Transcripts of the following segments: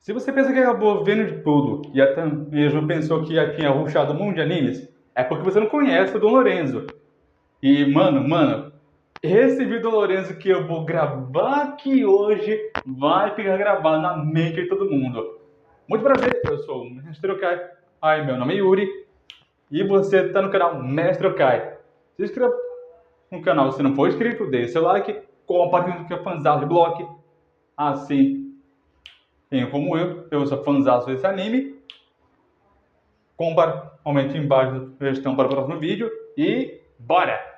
Se você pensa que acabou vendo de tudo e até mesmo pensou que já tinha rushado o mundo de animes, é porque você não conhece o Dom Lorenzo. E, mano, esse vídeo do Lorenzo que eu vou gravar aqui hoje vai ficar gravado na mente de todo mundo. Muito prazer, eu sou o Mestre Okai. Ai, meu nome é Yuri e você está no canal Mestre Okai. Se inscreva no canal se não for inscrito, deixe seu like, compartilhe com o fãzão de bloco. Assim, como eu sou fãzão desse anime. Comente embaixo a sugestão para o próximo vídeo e bora!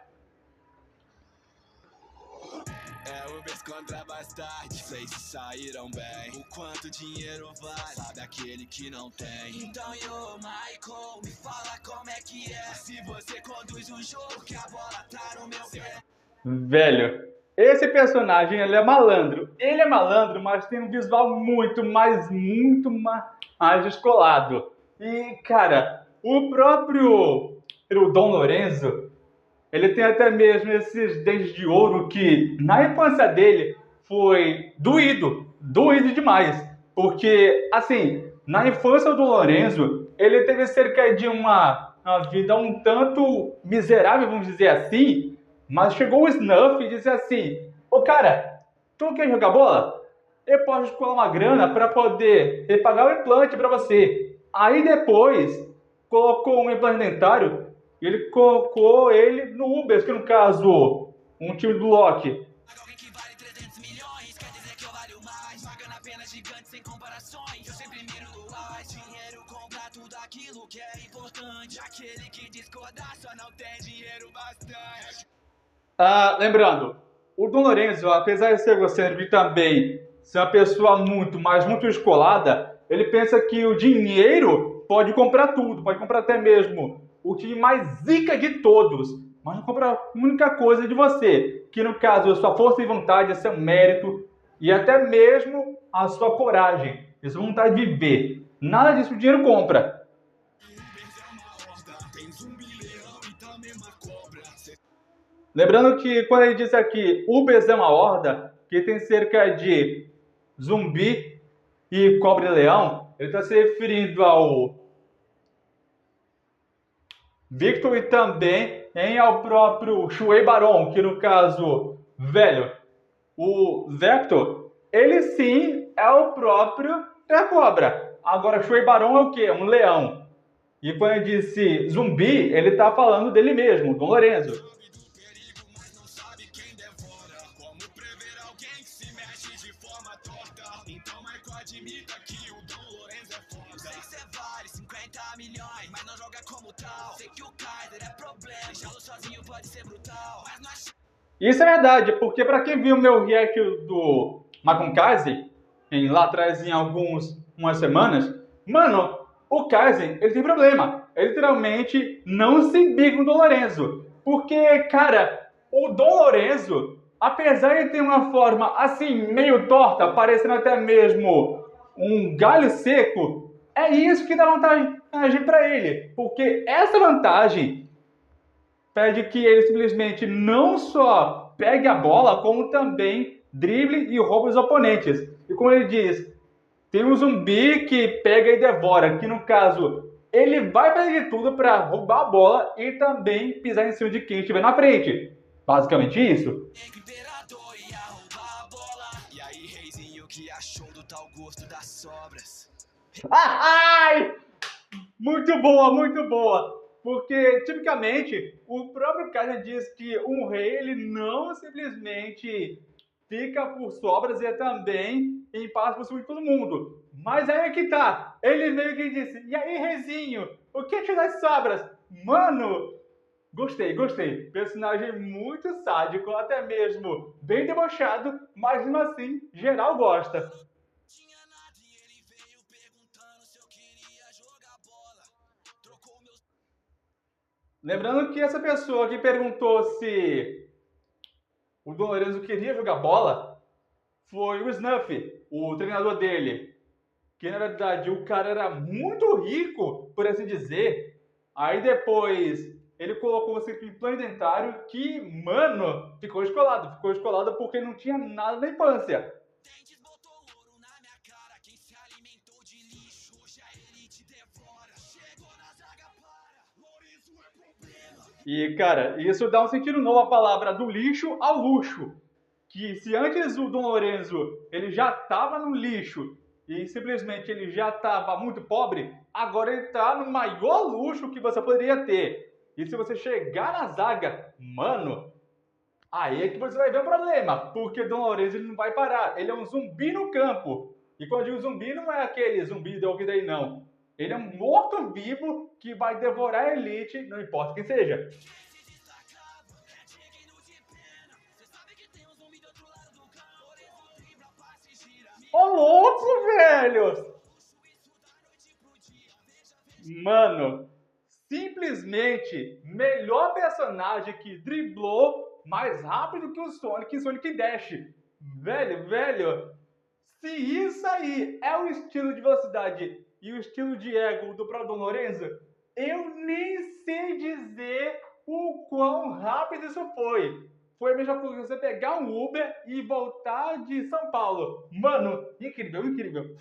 Contra bastante, sei se saíram bem. O quanto dinheiro vale, sabe aquele que não tem. Então yo, Michael, me fala como é que é. Se você conduz o jogo, que a bola tá no meu pé. Velho, esse personagem ele é malandro. Ele é malandro, mas tem um visual muito mais descolado. E, cara, o próprio Dom Lorenzo, ele tem até mesmo esses dentes de ouro que, na infância dele, foi doído demais. Porque, assim, na infância do Lorenzo, ele teve cerca de uma vida um tanto miserável, vamos dizer assim, mas chegou o Snuff e disse assim, ô cara, tu quer jogar bola? Eu posso colar uma grana para poder repagar o implante para você. Aí depois, colocou um implante dentário e ele colocou ele no Uber, que no caso, um time do Loki. Alguém que vale 300 milhões, quer dizer que eu valho mais. Pagando apenas gigante sem comparações. Eu sempre miro no ar, dinheiro compra tudo aquilo que é importante. Aquele que discordar só não tem dinheiro bastante. Lembrando, o Dom Lorenzo, apesar de ser egocêntrico e também ser uma pessoa muito descolada, ele pensa que o dinheiro pode comprar tudo, pode comprar até mesmo o time mais zica de todos, mas não compra a única coisa de você, que no caso a sua força e vontade, seu mérito e até mesmo a sua coragem, a sua vontade de viver. Nada disso o dinheiro compra. Lembrando que quando ele disse aqui Ubers é uma horda, que tem cerca de zumbi e cobre-leão, ele está se referindo ao Victor e também ao próprio Shuei Baron, que no caso, velho, o Vector, ele sim é o próprio da cobra. Agora, Shuei Baron é o quê? Um leão. E quando ele disse zumbi, ele está falando dele mesmo, Dom Lorenzo. Admita que o Dom Lorenzo é foda. Sei que cê vale 50 milhões, mas não joga como tal. Sei que o Kaiser é problema, deixá-lo sozinho pode ser brutal. Mas não é... Isso é verdade, porque para quem viu o meu react do Macon Kaiser, lá atrás em umas semanas, mano, o Kaiser, ele tem problema. Ele literalmente não se bica com o Dom Lorenzo. Porque, cara, o Dom Lorenzo, apesar de ter uma forma assim, meio torta, parecendo até mesmo um galho seco, é isso que dá vantagem para ele. Porque essa vantagem pede que ele simplesmente não só pegue a bola, como também drible e roube os oponentes. E como ele diz, tem um zumbi que pega e devora, que no caso, ele vai fazer de tudo para roubar a bola e também pisar em cima de quem estiver na frente. Basicamente isso. Imperador ia roubar a bola. E aí, reizinho, que achou do tal gosto das sobras? Ai! Muito boa! Porque, tipicamente, o próprio Kaiser diz que um rei, ele não simplesmente fica por sobras e é também em paz por cima de todo mundo. Mas aí é que tá. Ele meio que disse, e aí, reizinho, o que te das sobras? Mano, gostei. Personagem muito sádico, até mesmo bem debochado, mas mesmo assim, geral gosta. Tinha nada e ele veio perguntando se eu queria jogar bola. Trocou meus... Lembrando que essa pessoa que perguntou se o Dom Lorenzo queria jogar bola foi o Snuff, o treinador dele. Que na verdade o cara era muito rico, por assim dizer. Aí depois ele colocou você em plano dentário que, mano, ficou escolado. Ficou escolado porque não tinha nada na infância. Dentes botou ouro na minha cara. Quem se alimenta E, cara, isso dá um sentido novo à palavra do lixo ao luxo. Que se antes o Dom Lorenzo ele já estava no lixo e simplesmente ele já estava muito pobre, agora ele está no maior luxo que você poderia ter. E se você chegar na zaga, mano, aí é que você vai ver o problema, porque Dom Lorenzo ele não vai parar, ele é um zumbi no campo. E quando eu digo zumbi, não é aquele zumbi de Walking Dead, não. Ele é um morto-vivo que vai devorar a elite, não importa quem seja. Ô louco, velho! Mano, simplesmente melhor personagem que driblou mais rápido que o Sonic em Sonic Dash. Velho, velho, se isso aí é o estilo de velocidade e o estilo de ego do Prodon Lorenzo, eu nem sei dizer o quão rápido isso foi. Foi a mesma coisa que você pegar um Uber e voltar de São Paulo. Mano, incrível, incrível.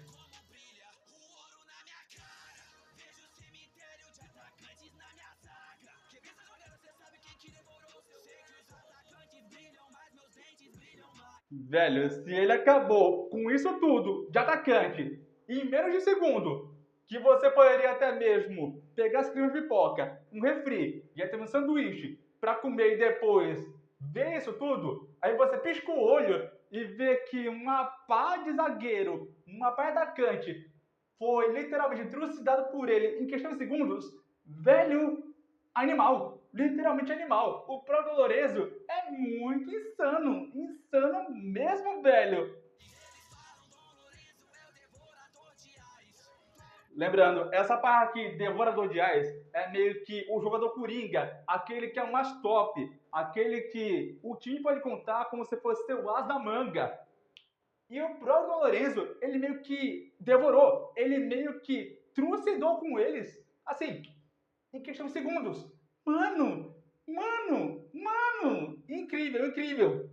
Velho, se ele acabou com isso tudo de atacante em menos de segundo, que você poderia até mesmo pegar as crimas de pipoca, um refri e até um sanduíche para comer e depois ver isso tudo, aí você pisca o olho e vê que uma pá de zagueiro, uma pá de atacante foi literalmente trucidado por ele em questão de segundos, velho, animal, literalmente animal. O próprio Lorenzo é muito insano, insano mesmo, velho. Lembrando, essa parte aqui, Devorador de Ais, é meio que o jogador Coringa, aquele que é o mais top, aquele que o time pode contar como se fosse seu as da manga. E o próprio Lorenzo, ele meio que devorou, ele meio que trucidou com eles, assim, em questão de segundos. Mano, mano, incrível, incrível.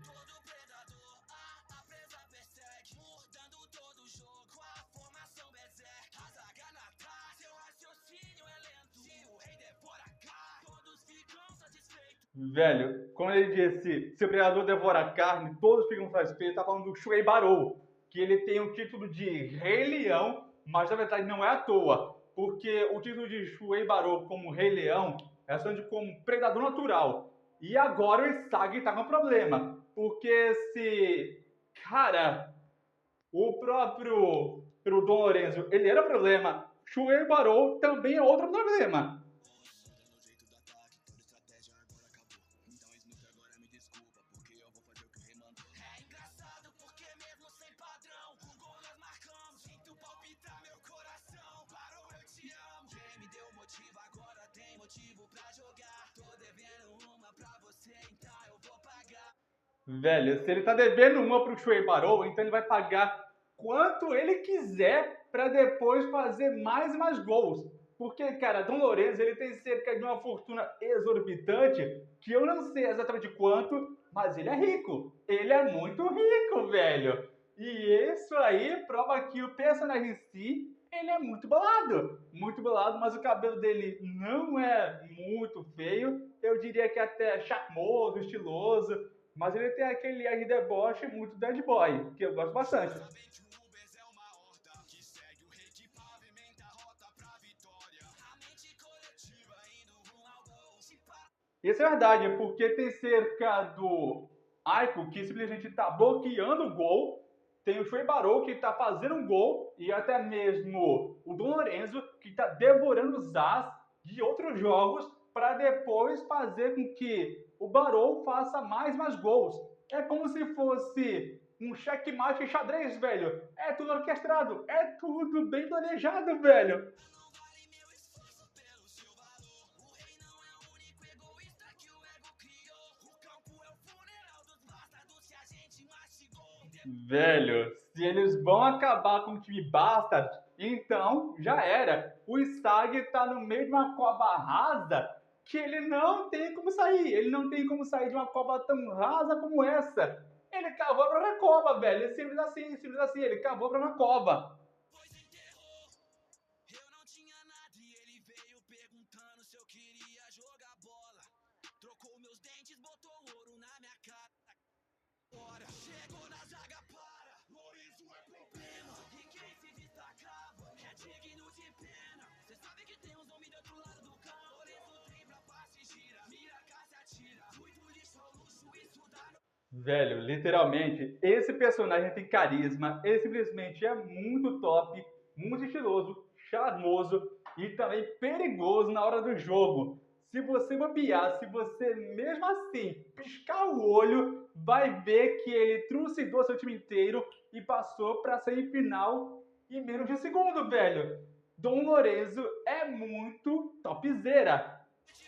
Velho, quando ele disse se o predador devora a carne, todos ficam satisfeitos, tá falando do Shuei Barou, que ele tem o título de Rei Leão, mas na verdade não é à toa, porque o título de Shuei Barou como Rei Leão é só de como predador natural. E agora o Isagi tá com problema, porque se, cara, o próprio Dom Lorenzo, ele era problema, Shuei Barou também é outro problema. Velho, se ele tá devendo uma pro Shuei Barou, então ele vai pagar quanto ele quiser para depois fazer mais e mais gols. Porque, cara, Dom Lorenzo ele tem cerca de uma fortuna exorbitante, que eu não sei exatamente quanto, mas ele é rico. Ele é muito rico, velho. E isso aí prova que o personagem em si, ele é muito bolado, mas o cabelo dele não é muito feio. Eu diria que é até charmoso, estiloso. Mas ele tem aquele ar de deboche muito dead boy, que eu gosto bastante. Isso é verdade, porque tem cerca do Aiko, que simplesmente está bloqueando o gol, tem o Shuei Barou, que está fazendo um gol, e até mesmo o Dom Lorenzo, que está devorando os as de outros jogos para depois fazer com que o Barou faça mais gols. É como se fosse um checkmate xadrez, velho. É tudo orquestrado, é tudo bem planejado, velho. Velho, se eles vão acabar com o time Bastard, então já era. O Stag tá no meio de uma cova rasa que ele não tem como sair. Ele não tem como sair de uma cova tão rasa como essa. Ele cavou a própria cova, velho. Simples assim. Ele cavou a própria cova. Velho, literalmente, esse personagem tem carisma, ele simplesmente é muito top, muito estiloso, charmoso e também perigoso na hora do jogo. Se você bobear, se você mesmo assim piscar o olho, vai ver que ele trucidou seu time inteiro e passou para a semifinal em menos de um segundo, velho. Dom Lorenzo é muito topzera.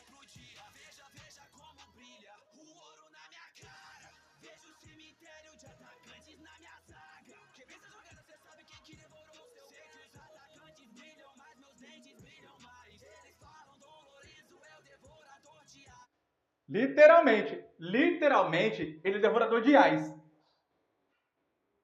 Pro dia, veja, veja como brilha o ouro na minha cara. Vejo o cemitério de atacantes na minha zaga. Quem vê essa jogada, cê sabe quem que devorou o seu. Sei que os atacantes brilham, mas meus dentes brilham mais. Eles falam, Dom Lorenzo é o devorador de ar. Literalmente, ele é devorador de ais.